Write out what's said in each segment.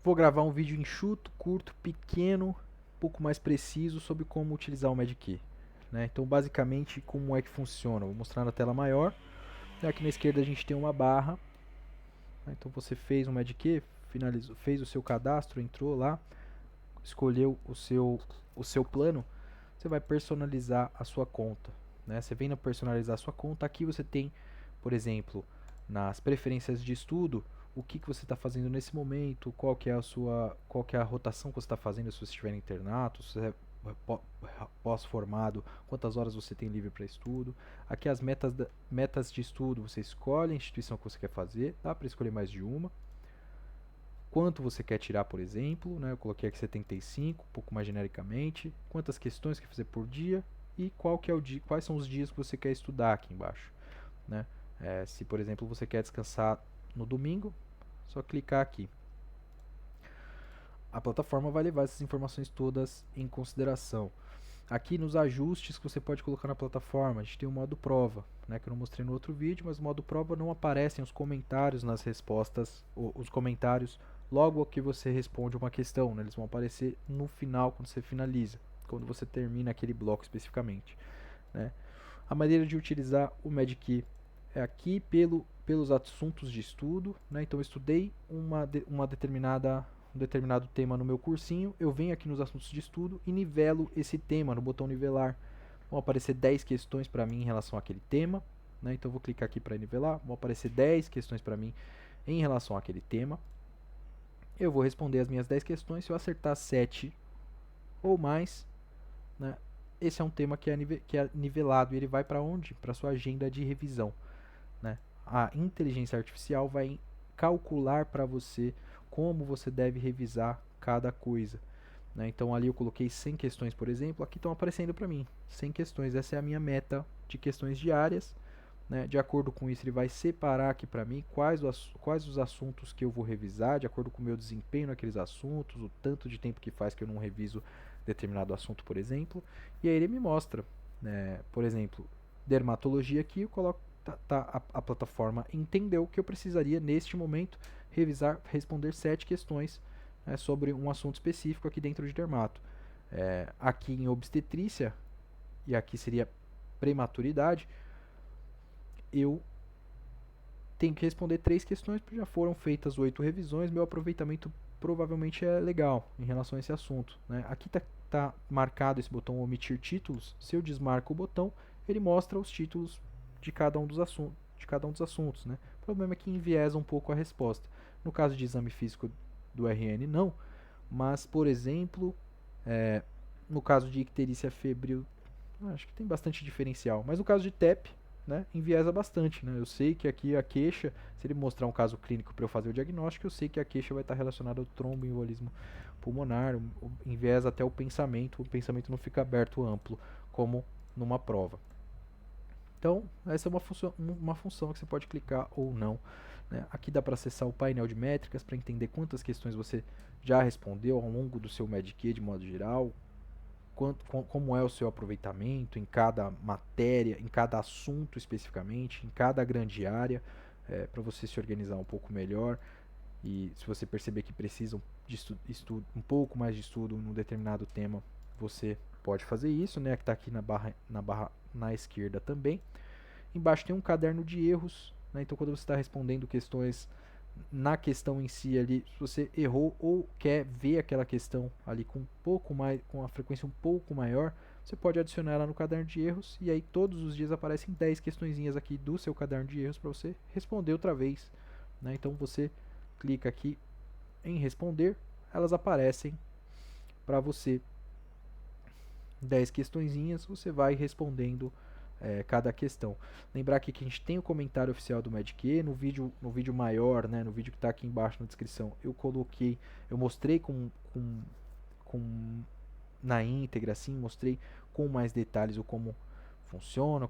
vou gravar um vídeo enxuto, curto, pequeno, um pouco mais preciso sobre como utilizar o Medkey, né? Então, basicamente, como é que funciona? Vou mostrar na tela maior. Aqui na esquerda a gente tem uma barra. Então, você fez um Medkey, finalizou, fez o seu cadastro, entrou lá, escolheu o seu plano, você vai personalizar a sua conta, né? Você vem na personalizar a sua conta, aqui você tem, por exemplo, nas preferências de estudo, o que você está fazendo nesse momento, qual que é a rotação que você está fazendo, se você estiver em internato, se você é pós-formado, quantas horas você tem livre para estudo. Aqui as metas de estudo, você escolhe a instituição que você quer fazer, dá para escolher mais de uma. Quanto você quer tirar, por exemplo, né? Eu coloquei aqui 75, um pouco mais genericamente. Quantas questões quer fazer por dia e quais são os dias que você quer estudar aqui embaixo, né? Se, por exemplo, você quer descansar no domingo, só clicar aqui. A plataforma vai levar essas informações todas em consideração. Aqui nos ajustes que você pode colocar na plataforma, a gente tem o modo prova, né, que eu não mostrei no outro vídeo, mas no modo prova não aparecem os comentários nas respostas, os comentários logo que você responde uma questão, né, eles vão aparecer no final, quando você finaliza, quando você termina aquele bloco especificamente, né. A maneira de utilizar o Medkey é aqui pelos assuntos de estudo, né, então eu estudei um determinado tema no meu cursinho, eu venho aqui nos assuntos de estudo e nivelo esse tema no botão nivelar. Vão aparecer 10 questões para mim em relação àquele tema, né? Então eu vou clicar aqui para nivelar, vão aparecer 10 questões para mim em relação àquele tema. Eu vou responder as minhas 10 questões, se eu acertar 7 ou mais, né? Esse é um tema que é nivelado e ele vai para onde? Para sua agenda de revisão, né? A inteligência artificial vai calcular para você como você deve revisar cada coisa, né? Então ali eu coloquei 100 questões, por exemplo, aqui estão aparecendo para mim 100 questões, essa é a minha meta de questões diárias, né? De acordo com isso ele vai separar aqui para mim quais os assuntos que eu vou revisar, de acordo com o meu desempenho naqueles assuntos, o tanto de tempo que faz que eu não reviso determinado assunto, por exemplo, e aí ele me mostra, né? Por exemplo, dermatologia aqui, eu coloco a plataforma entendeu que eu precisaria neste momento responder 7 questões, né, sobre um assunto específico aqui dentro de dermato. Aqui em obstetrícia, e aqui seria prematuridade, eu tenho que responder 3 questões, porque já foram feitas 8 revisões, meu aproveitamento provavelmente é legal em relação a esse assunto, né? Aqui tá marcado esse botão omitir títulos, se eu desmarco o botão, ele mostra os títulos de cada um dos assuntos, né? O problema é que enviesa um pouco a resposta. No caso de exame físico do RN, não, mas, por exemplo, no caso de icterícia febril, acho que tem bastante diferencial, mas no caso de TEP, né, enviesa bastante, né? Eu sei que aqui a queixa, se ele mostrar um caso clínico para eu fazer o diagnóstico, eu sei que a queixa vai estar relacionada ao tromboembolismo pulmonar, enviesa até o pensamento não fica aberto amplo, como numa prova. Então, essa é uma função que você pode clicar ou não, né? Aqui dá para acessar o painel de métricas para entender quantas questões você já respondeu ao longo do seu Medkey de modo geral, como é o seu aproveitamento em cada matéria, em cada assunto especificamente, em cada grande área, para você se organizar um pouco melhor. E se você perceber que precisa de um pouco mais de estudo num determinado tema, você pode fazer isso, né? Que está aqui na barra na esquerda também. Embaixo tem um caderno de erros, né? Então quando você está respondendo questões na questão em si ali, se você errou ou quer ver aquela questão ali com a frequência um pouco maior, você pode adicionar ela no caderno de erros e aí todos os dias aparecem 10 questõezinhas aqui do seu caderno de erros para você responder outra vez, né? Então você clica aqui em responder, elas aparecem para você 10 questõezinhas, você vai respondendo cada questão. Lembrar aqui que a gente tem o comentário oficial do Medkey, no vídeo maior, né, no vídeo que está aqui embaixo na descrição, eu mostrei na íntegra, assim, mostrei com mais detalhes o como funciona,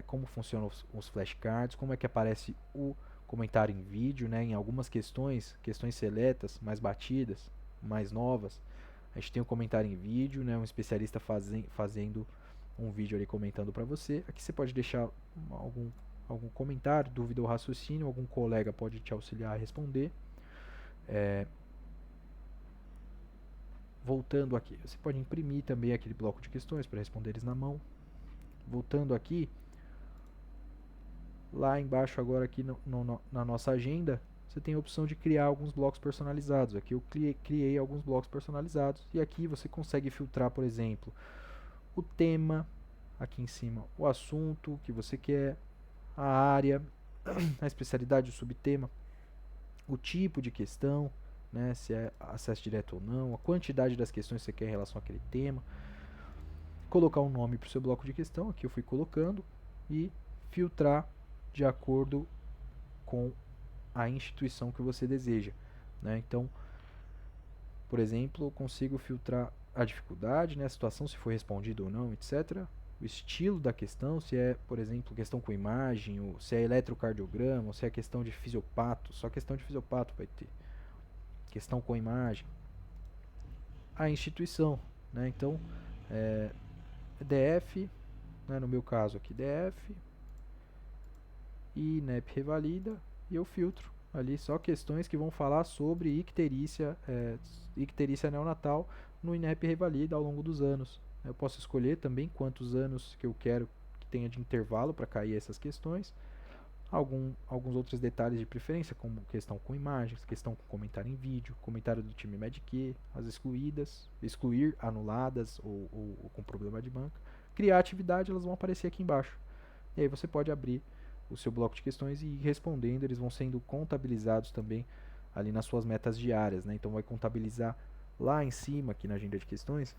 como funcionam os flashcards, como é que aparece o comentário em vídeo, né, em algumas questões seletas, mais batidas, mais novas, a gente tem um comentário em vídeo, né, um especialista fazendo um vídeo ali comentando para você. Aqui você pode deixar algum comentário, dúvida ou raciocínio, algum colega pode te auxiliar a responder. voltando aqui, você pode imprimir também aquele bloco de questões para responder eles na mão. Voltando aqui, lá embaixo agora aqui na nossa agenda, você tem a opção de criar alguns blocos personalizados. Aqui eu criei alguns blocos personalizados e aqui você consegue filtrar, por exemplo, o tema, aqui em cima o assunto que você quer, a área, a especialidade, o subtema, o tipo de questão, né, se é acesso direto ou não, a quantidade das questões que você quer em relação àquele tema, colocar um nome para o seu bloco de questão, aqui eu fui colocando, e filtrar de acordo com a instituição que você deseja, né? Então, por exemplo, eu consigo filtrar a dificuldade, né, a situação, se foi respondido ou não, etc. O estilo da questão, se é, por exemplo, questão com imagem, ou se é eletrocardiograma, ou se é questão de fisiopato, só questão de fisiopato vai ter. Questão com imagem. A instituição, né? Então, DF, né, no meu caso aqui, DF, e INEP revalida, e eu filtro ali só questões que vão falar sobre icterícia neonatal no INEP revalida ao longo dos anos. Eu posso escolher também quantos anos que eu quero que tenha de intervalo para cair essas questões. Alguns outros detalhes de preferência, como questão com imagens, questão com comentário em vídeo, comentário do time Medq, as excluídas, excluir, anuladas ou com problema de banca. Criar atividade, elas vão aparecer aqui embaixo. E aí você pode abrir o seu bloco de questões e ir respondendo, eles vão sendo contabilizados também ali nas suas metas diárias, né? Então vai contabilizar lá em cima aqui na agenda de questões,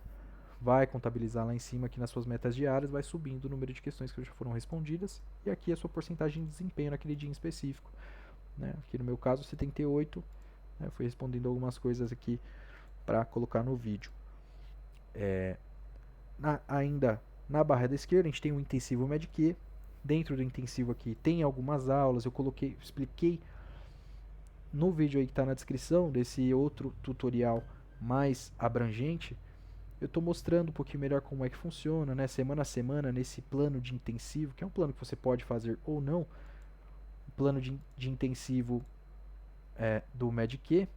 vai contabilizar lá em cima aqui nas suas metas diárias, vai subindo o número de questões que já foram respondidas e aqui a sua porcentagem de desempenho naquele dia em específico, né? Aqui no meu caso 78, né? Fui respondendo algumas coisas aqui para colocar no vídeo. Ainda na barra da esquerda a gente tem o intensivo Medq. Dentro do intensivo aqui tem algumas aulas, eu expliquei no vídeo aí que está na descrição desse outro tutorial mais abrangente. Eu estou mostrando um pouquinho melhor como é que funciona, né? Semana a semana nesse plano de intensivo, que é um plano que você pode fazer ou não. O plano de intensivo do Medq.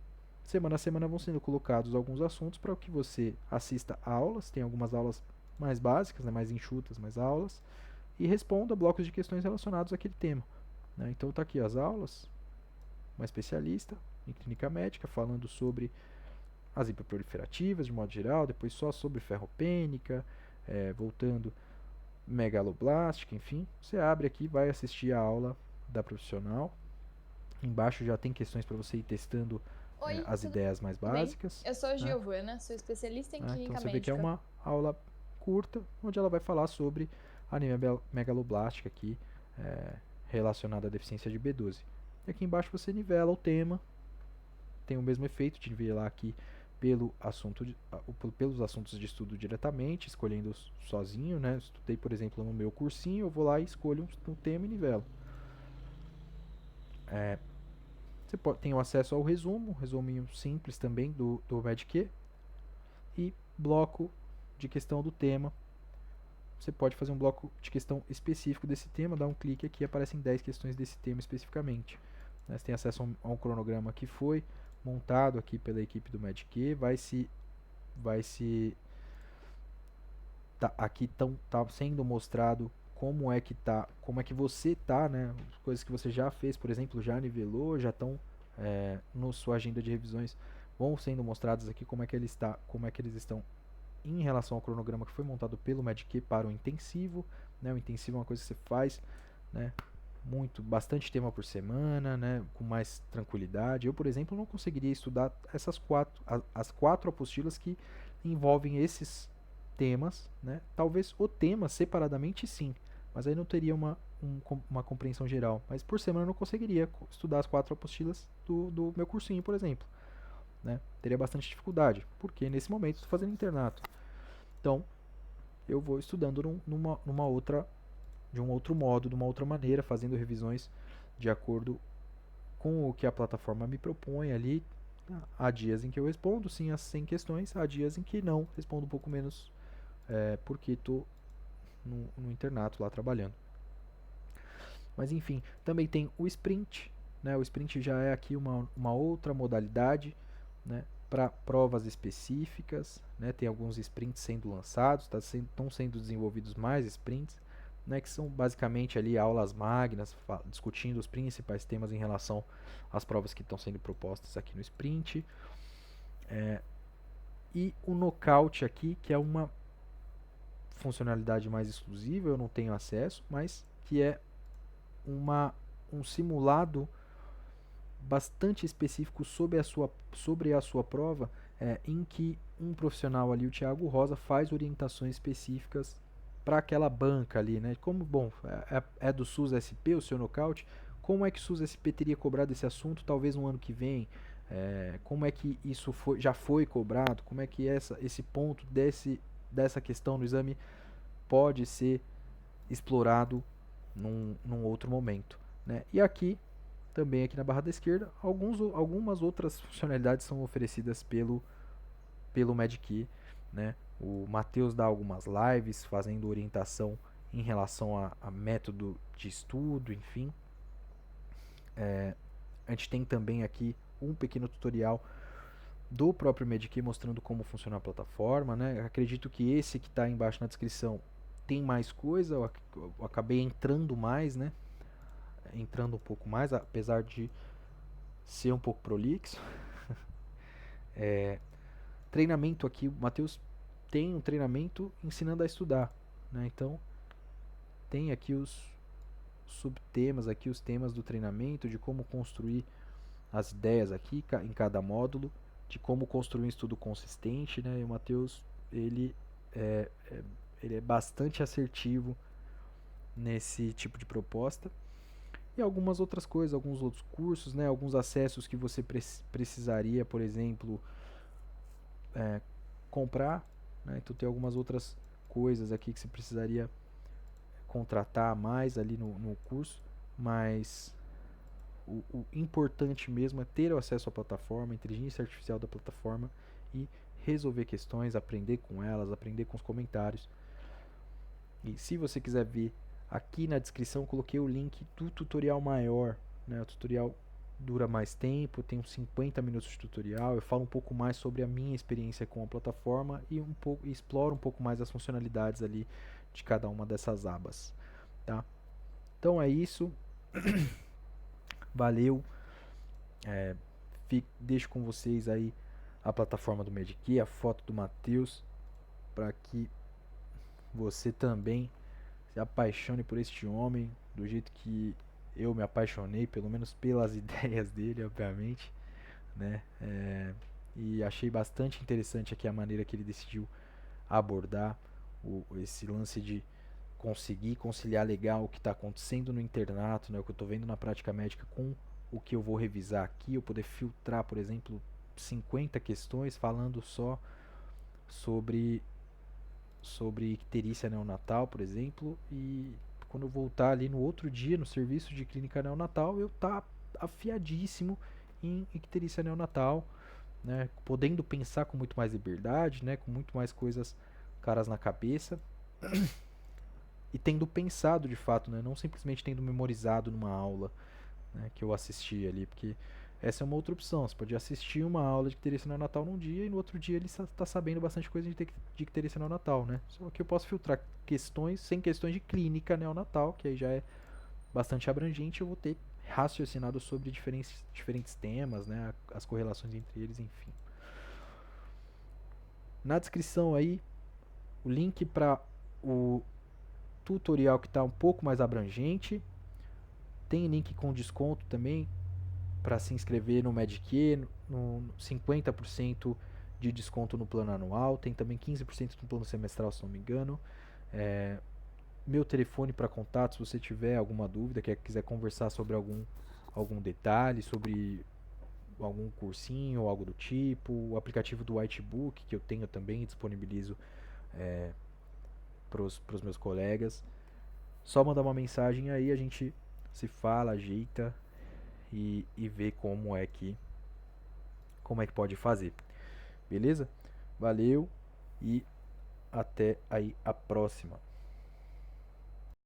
Semana a semana vão sendo colocados alguns assuntos para que você assista aulas. Tem algumas aulas mais básicas, né? Mais enxutas, mais aulas. E responda blocos de questões relacionados àquele tema, né? Então está aqui as aulas, uma especialista em clínica médica falando sobre as hiperproliferativas de modo geral, depois só sobre ferropênica, voltando megaloblástica, enfim. Você abre aqui, vai assistir a aula da profissional. Embaixo já tem questões para você ir testando as ideias mais básicas. Eu sou a Giovana, sou especialista em clínica então você médica. vê que é uma aula curta, onde ela vai falar sobre anemia megaloblástica aqui, relacionada à deficiência de B12. E aqui embaixo você nivela o tema, tem o mesmo efeito de nivelar aqui pelos assuntos de estudo diretamente, escolhendo sozinho, né? Estudei, por exemplo, no meu cursinho, eu vou lá e escolho um tema e nivelo. Você tem o acesso ao resuminho simples também do Medq, e bloco de questão do tema. Você pode fazer um bloco de questão específico desse tema, dá um clique aqui e aparecem 10 questões desse tema especificamente. Você tem acesso a um cronograma que foi montado aqui pela equipe do Medq, aqui tá sendo mostrado como é que você tá, né? Coisas que você já fez, por exemplo, já nivelou, já estão na sua agenda de revisões, vão sendo mostrados aqui como é que eles estão em relação ao cronograma que foi montado pelo Medq para o intensivo, né? O intensivo é uma coisa que você faz, né? Bastante tema por semana, né? Com mais tranquilidade. Eu, por exemplo, não conseguiria estudar as quatro apostilas que envolvem esses temas, né? Talvez o tema separadamente sim, mas aí não teria uma compreensão geral. Mas por semana eu não conseguiria estudar as 4 apostilas do meu cursinho, por exemplo, né? Teria bastante dificuldade, porque nesse momento estou fazendo internato. Então, eu vou estudando de um outro modo, de uma outra maneira, fazendo revisões de acordo com o que a plataforma me propõe ali. Há dias em que eu respondo sim as 100 questões, há dias em que não, respondo um pouco menos, porque estou no internato lá trabalhando. Mas enfim, também tem o sprint, né? O sprint já é aqui uma outra modalidade, né? para provas específicas, né? Tem alguns sprints sendo lançados, estão sendo desenvolvidos mais sprints, né? Que são basicamente ali aulas magnas, discutindo os principais temas em relação às provas que estão sendo propostas aqui no sprint. E o Knockout aqui, que é uma funcionalidade mais exclusiva, eu não tenho acesso, mas que é um simulado bastante específico sobre a sua prova, em que um profissional ali, o Thiago Rosa, faz orientações específicas para aquela banca ali, né? Como, bom, é do SUS SP o seu Knockout, como é que o SUS SP teria cobrado esse assunto talvez no ano que vem? Como é que isso já foi cobrado? Como é que esse ponto dessa questão no exame pode ser explorado num outro momento, né? E aqui também aqui na barra da esquerda, algumas outras funcionalidades são oferecidas pelo Medkey, né? O Matheus dá algumas lives fazendo orientação em relação a método de estudo, enfim. A gente tem também aqui um pequeno tutorial do próprio Medkey mostrando como funciona a plataforma, né? Eu acredito que esse que está embaixo na descrição tem mais coisa, eu acabei entrando mais, né? Entrando um pouco mais, apesar de ser um pouco prolixo. Treinamento aqui, o Matheus tem um treinamento ensinando a estudar, né? Então tem aqui os subtemas, aqui os temas do treinamento, de como construir as ideias aqui em cada módulo, de como construir um estudo consistente, né? E o Matheus, ele é bastante assertivo nesse tipo de proposta. E algumas outras coisas, alguns outros cursos, né? Alguns acessos que você precisaria, por exemplo, comprar, né? Então tem algumas outras coisas aqui que você precisaria contratar mais ali no curso, mas o importante mesmo é ter o acesso à plataforma, a inteligência artificial da plataforma e resolver questões, aprender com elas, aprender com os comentários. E se você quiser ver, aqui na descrição coloquei o link do tutorial maior, né? O tutorial dura mais tempo, tem uns 50 minutos de tutorial, eu falo um pouco mais sobre a minha experiência com a plataforma e exploro um pouco mais as funcionalidades ali de cada uma dessas abas, tá? Então é isso. Valeu. Deixo com vocês aí a plataforma do Medkey, a foto do Matheus, para que você também se apaixone por este homem do jeito que eu me apaixonei, pelo menos pelas ideias dele, obviamente, né? E achei bastante interessante aqui a maneira que ele decidiu abordar esse lance de conseguir conciliar legal o que está acontecendo no internato, né? O que eu estou vendo na prática médica com o que eu vou revisar aqui, eu poder filtrar, por exemplo, 50 questões falando só sobre icterícia neonatal, por exemplo, e quando eu voltar ali no outro dia no serviço de clínica neonatal, eu tá afiadíssimo em icterícia neonatal, né, podendo pensar com muito mais liberdade, né, com muito mais coisas caras na cabeça e tendo pensado de fato, né, não simplesmente tendo memorizado numa aula, né, que eu assisti ali, porque essa é uma outra opção. Você pode assistir uma aula de icterícia neonatal num dia e no outro dia ele está sabendo bastante coisa de icterícia neonatal, né? Só que eu posso filtrar questões sem questões de clínica neonatal, que aí já é bastante abrangente. Eu vou ter raciocinado sobre diferentes temas, né? As correlações entre eles, enfim. Na descrição aí, o link para o tutorial que está um pouco mais abrangente. Tem link com desconto também para se inscrever no Medkey, no 50% de desconto no plano anual, tem também 15% no plano semestral, se não me engano. Meu telefone para contato, se você tiver alguma dúvida, quiser conversar sobre algum detalhe, sobre algum cursinho ou algo do tipo, o aplicativo do Whitebook, que eu tenho também e disponibilizo para os meus colegas. Só mandar uma mensagem aí, a gente se fala, ajeita e ver como é que pode fazer. Beleza? Valeu e até aí a próxima.